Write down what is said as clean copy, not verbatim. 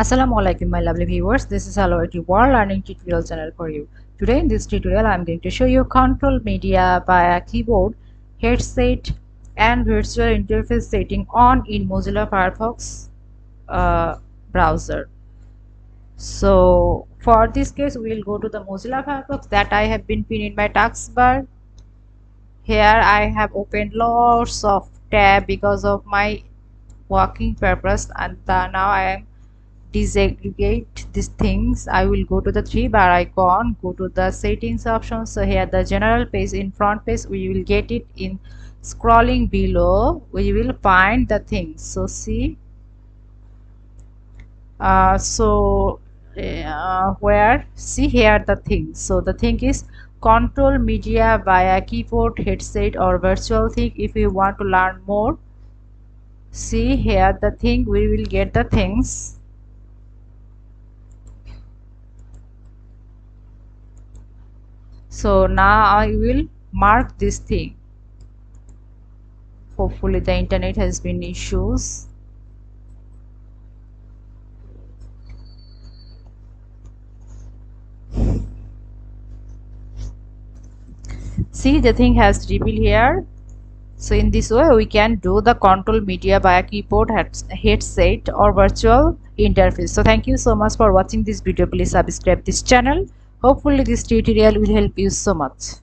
Assalamualaikum my lovely viewers, this is Hello IT World Learning Tutorial channel for you. Today in this tutorial I am going to show you control media via keyboard, headset and virtual interface setting on in Mozilla Firefox browser. So for this case we will go to the Mozilla Firefox that I have been pinned in my taskbar. Here I have opened lots of tab because of my working purpose, and now I am disaggregate these things. I will go to the three bar icon, go to the settings option. So here the general page, in front page we will get it. In scrolling below we will find the things. So see where see here the thing. So the thing is control media via keyboard, headset or virtual thing. If you want to learn more, see here the thing, we will get the things. So now I will mark this thing. Hopefully the internet has been issues. See, the thing has revealed here. So in this way we can do the control media via keyboard, headset or virtual interface. So thank you so much for watching this video. Please subscribe this channel. Hopefully this tutorial will help you so much.